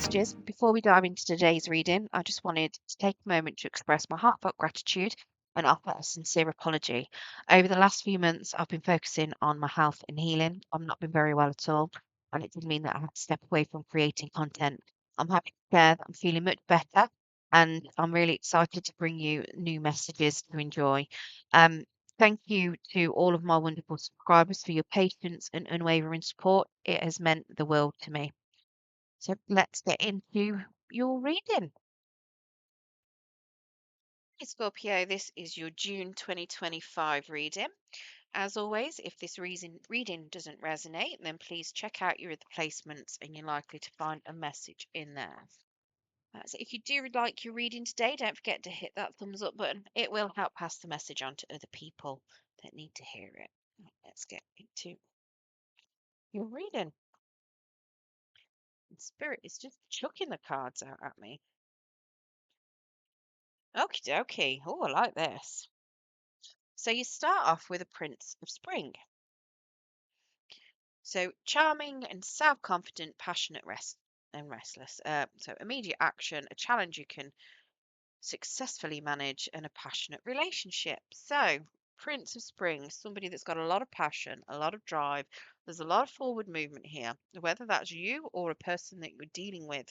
messages. Before we dive into today's reading, I just wanted to take a moment to express my heartfelt gratitude and offer a sincere apology. Over the last few months, I've been focusing on my health and healing. I've not been very well at all, and it did mean that I had to step away from creating content. I'm happy to share that I'm feeling much better, and I'm really excited to bring you new messages to enjoy. Um, Thank you to all of my wonderful subscribers for your patience and unwavering support. It has meant the world to me. So let's get into your reading. Hey Scorpio, this is your June 2025 reading. As always, if this reading doesn't resonate, then please check out your other placements and you're likely to find a message in there. So if you do like your reading today, don't forget to hit that thumbs up button. It will help pass the message on to other people that need to hear it. Let's get into your reading. Spirit is just chucking the cards out at me. Okie dokie. Oh, I like this. So you start off with a Prince of Spring. So charming and self-confident, passionate, and restless. So immediate action, a challenge you can successfully manage, and a passionate relationship. So Prince of Spring, somebody that's got a lot of passion, a lot of drive. There's a lot of forward movement here. Whether that's you or a person that you're dealing with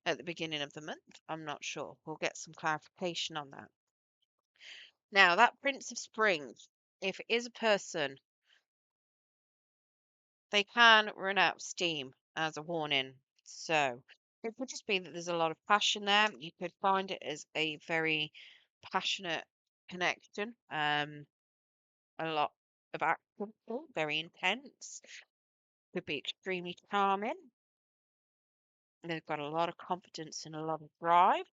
at the beginning of the month, I'm not sure. We'll get some clarification on that. Now, that Prince of Spring, if it is a person, they can run out of steam as a warning. So it could just be that there's a lot of passion there. You could find it as a very passionate connection, a lot of activity, very intense, could be extremely charming. They've got a lot of confidence and a lot of drive.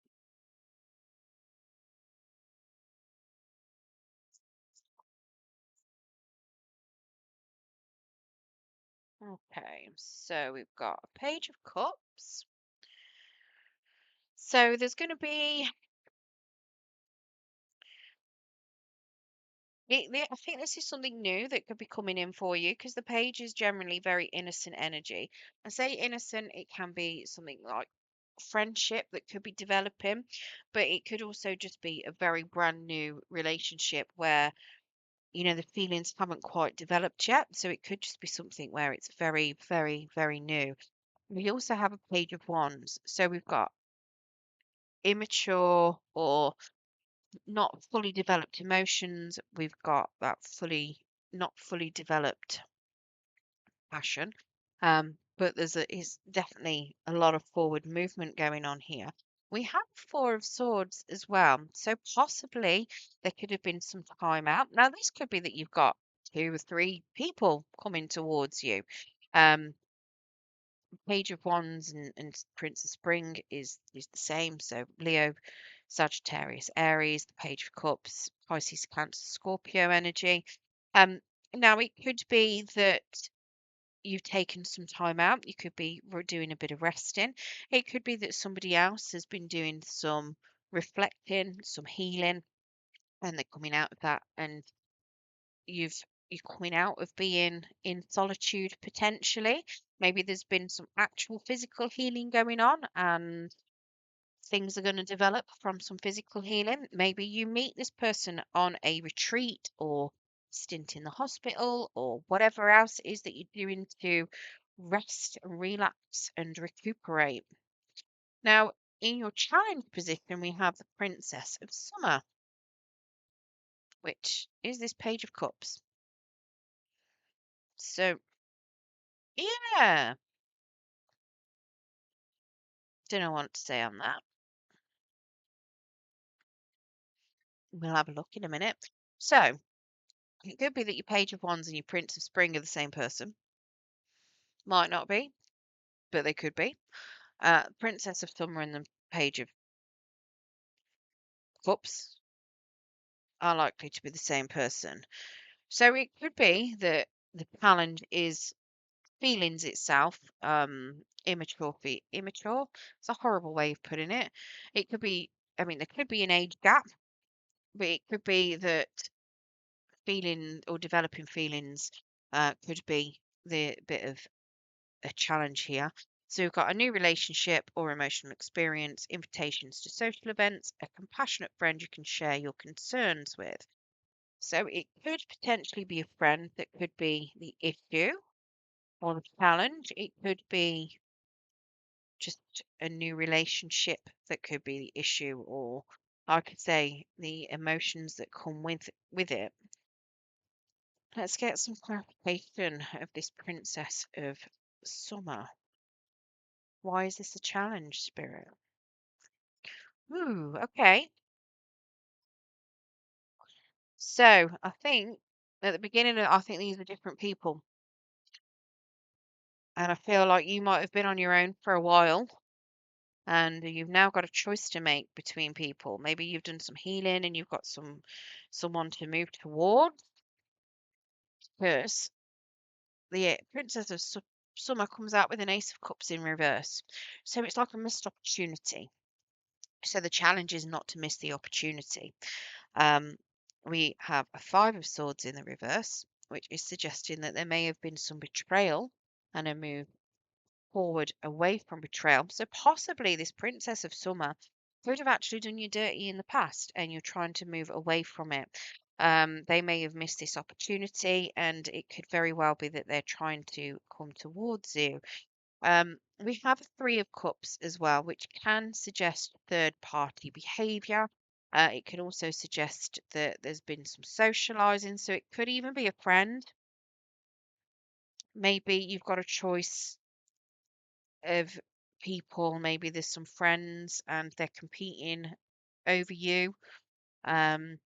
Okay, so we've got a Page of Cups. So there's going to be I think this is something new that could be coming in for you because the page is generally very innocent energy. I say innocent, it can be something like friendship that could be developing, but it could also just be a very brand new relationship where, the feelings haven't quite developed yet. So it could just be something where it's very, very, very new. We also have a Page of Wands. So we've got immature or not fully developed emotions. We've got that not fully developed passion. But is definitely a lot of forward movement going on here. We have Four of Swords as well. So possibly there could have been some time out. Now, this could be that you've got two or three people coming towards you. Um, Page of Wands and Prince of Spring is the same. So Leo, Sagittarius, Aries, the Page of Cups, Pisces, Cancer, Scorpio energy. Um, Now it could be that you've taken some time out. You could be doing a bit of resting. It could be that somebody else has been doing some reflecting, some healing, and they're coming out of that. And you've you're coming out of being in solitude potentially. Maybe there's been some actual physical healing going on, and things are going to develop from some physical healing. Maybe you meet this person on a retreat or stint in the hospital or whatever else it is that you're doing to rest and relax and recuperate. Now, in your challenge position, we have the Princess of Summer, which is this Page of Cups. So, yeah, don't know what to say on that. We'll have a look in a minute. So, it could be that your Page of Wands and your Prince of Spring are the same person. Might not be, but they could be. Princess of Summer and the Page of Cups are likely to be the same person. So it could be that the challenge is feelings itself, immature. It's a horrible way of putting it. It could be, I mean, there could be an age gap, but it could be that feeling or developing feelings could be the bit of a challenge here. So we've got a new relationship or emotional experience, invitations to social events, a compassionate friend you can share your concerns with. So it could potentially be a friend that could be the issue or the challenge. It could be just a new relationship that could be the issue, or I could say the emotions that come with it. Let's get some clarification of this Princess of Summer. Why is this a challenge, Spirit? Ooh, okay. So I think at the beginning, I think these are different people. And I feel like you might have been on your own for a while and you've now got a choice to make between people. Maybe you've done some healing and you've got someone to move towards. Because the Princess of Summer comes out with an Ace of Cups in reverse. So it's like a missed opportunity. So the challenge is not to miss the opportunity. Um, we have a Five of Swords in the reverse, which is suggesting that there may have been some betrayal and a move forward away from betrayal. So possibly this Princess of Summer could have actually done you dirty in the past and you're trying to move away from it. They may have missed this opportunity and it could very well be that they're trying to come towards you. We have a Three of Cups as well, which can suggest third party behavior. It can also suggest that there's been some socializing, so it could even be a friend. Maybe you've got a choice of people, maybe there's some friends and they're competing over you. Um,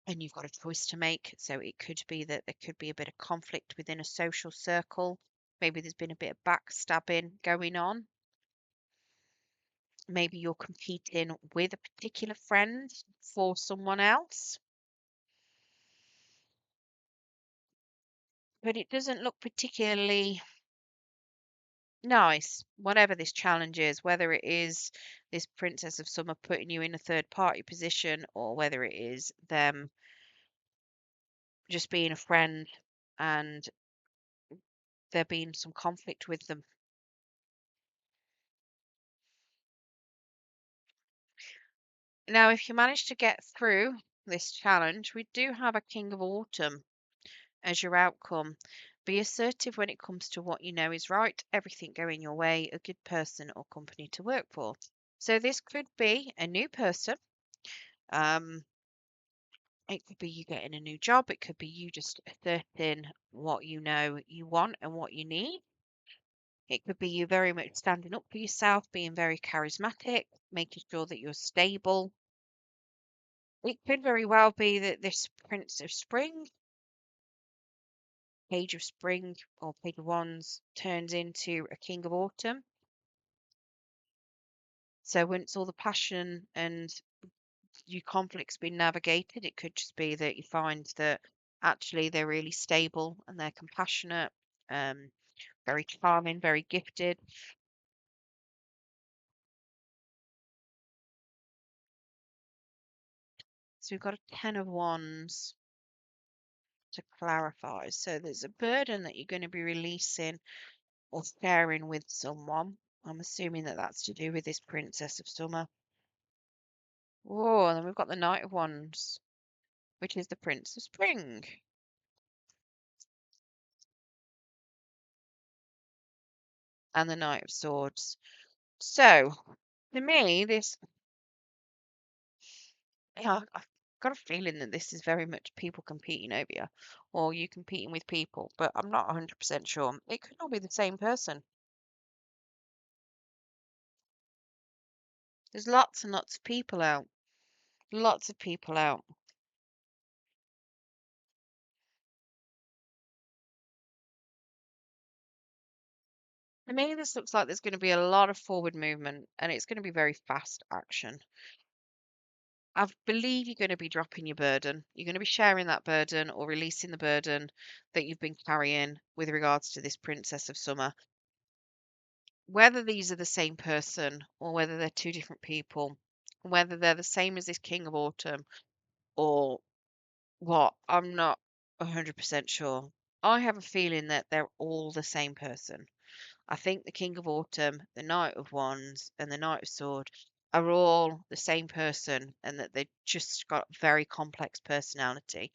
and you've got a choice to make. So it could be that there could be a bit of conflict within a social circle. Maybe there's been a bit of backstabbing going on. Maybe you're competing with a particular friend for someone else, but it doesn't look particularly nice, whatever this challenge is, whether it is this Princess of Summer putting you in a third party position or whether it is them just being a friend and there being some conflict with them. Now, if you manage to get through this challenge, we do have a King of Autumn as your outcome. Be assertive when it comes to what you know is right, everything going your way, a good person or company to work for. So this could be a new person. Um, it could be you getting a new job. It could be you just asserting what you know you want and what you need. It could be you very much standing up for yourself, being very charismatic, making sure that you're stable. It could very well be that this Prince of Spring, Page of Spring, or Page of Wands turns into a King of Autumn. So once all the passion and your conflict's been navigated, it could just be that you find that actually they're really stable and they're compassionate, um, very charming, very gifted. So we've got a Ten of Wands to clarify. So there's a burden that you're going to be releasing or sharing with someone. I'm assuming that that's to do with this Princess of Summer. Oh, and then we've got the Knight of Wands, which is the Prince of Spring. And the Knight of Swords. So, to me, this, yeah, I've got a feeling that this is very much people competing over you, or you competing with people, but I'm not 100% sure. It could all be the same person. There's lots and lots of people out. Lots of people out. To me, this looks like there's going to be a lot of forward movement, and it's going to be very fast action. I believe you're going to be dropping your burden. You're going to be sharing that burden or releasing the burden that you've been carrying with regards to this Princess of Summer. Whether these are the same person or whether they're two different people, whether they're the same as this King of Autumn or what, I'm not 100% sure. I have a feeling that they're all the same person. I think the King of Autumn, the Knight of Wands, and the Knight of Sword are all the same person, and that they've just got very complex personality.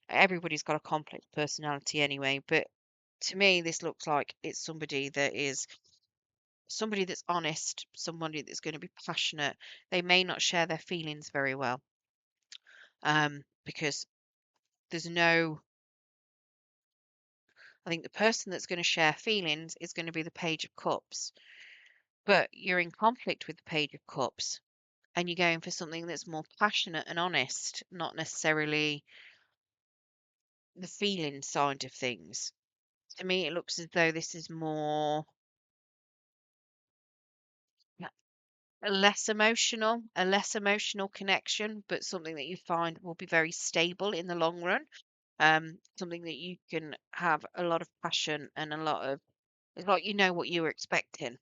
Everybody's got a complex personality anyway, but to me, this looks like it's somebody that's honest, somebody that's going to be passionate. They may not share their feelings very well, because there's no. I think the person that's going to share feelings is going to be the Page of Cups, but you're in conflict with the Page of Cups, and you're going for something that's more passionate and honest, not necessarily the feeling side of things. To me, it looks as though this is more a less emotional connection, but something that you find will be very stable in the long run. Something that you can have a lot of passion and a lot of, it's like you know what you were expecting.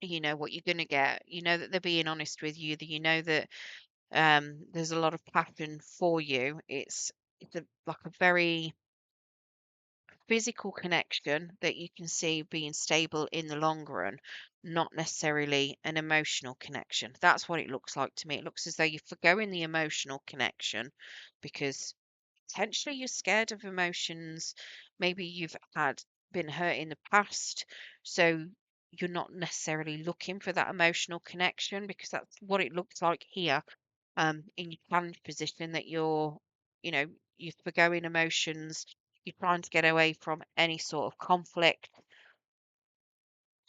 You know what you're gonna get. You know that they're being honest with you. That you know that there's a lot of passion for you. It's like a very physical connection that you can see being stable in the long run, not necessarily an emotional connection. That's what it looks like to me. It looks as though you're forgoing the emotional connection because potentially you're scared of emotions. Maybe you've had been hurt in the past, so you're not necessarily looking for that emotional connection because that's what it looks like here, in your challenge position that you know, you're forgoing emotions, you're trying to get away from any sort of conflict.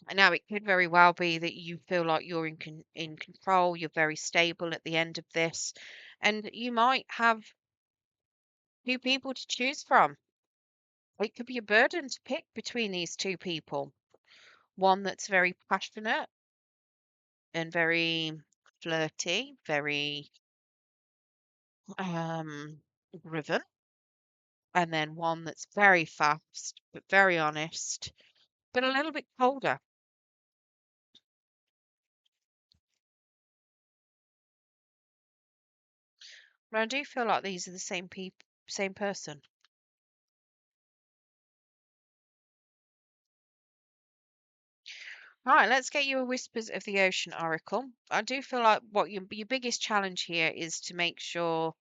And now it could very well be that you feel like you're in control, you're very stable at the end of this, and you might have two people to choose from. It could be a burden to pick between these two people. One that's very passionate and very flirty, very um driven, and then one that's very fast but very honest, but a little bit colder. But I do feel like these are the same person. Right, let's get you a Whispers of the Ocean Oracle. I do feel like what your biggest challenge here is to make sure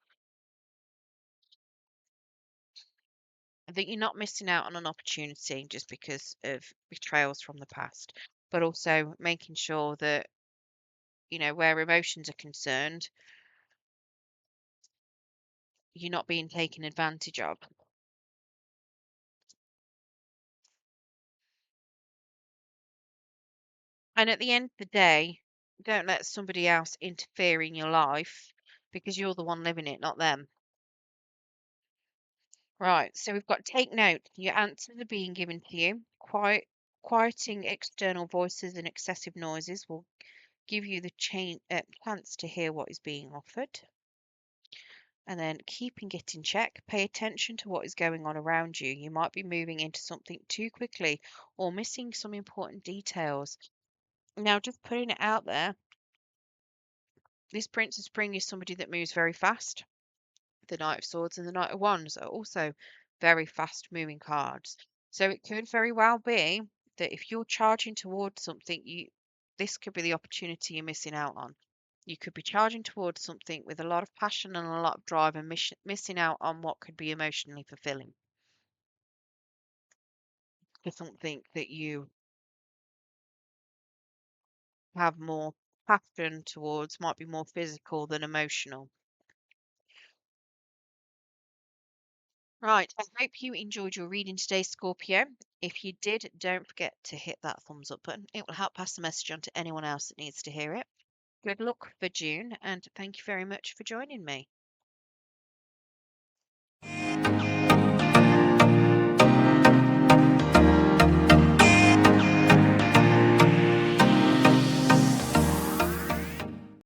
that you're not missing out on an opportunity just because of betrayals from the past, but also making sure that, where emotions are concerned, you're not being taken advantage of. And at the end of the day, don't let somebody else interfere in your life because you're the one living it, not them. Right, so we've got take note. Your answers are being given to you. Quieting external voices and excessive noises will give you the chance to hear what is being offered. And then keeping it in check. Pay attention to what is going on around you. You might be moving into something too quickly or missing some important details. Now, just putting it out there, this Prince of Spring is somebody that moves very fast. The Knight of Swords and the Knight of Wands are also very fast moving cards. So it could very well be that if you're charging towards something, this could be the opportunity you're missing out on. You could be charging towards something with a lot of passion and a lot of drive and missing out on what could be emotionally fulfilling for something that you have more passion towards, might be more physical than emotional. Right, I hope you enjoyed your reading today, Scorpio. If you did, don't forget to hit that thumbs up button. It will help pass the message on to anyone else that needs to hear it. Good luck for June, and thank you very much for joining me.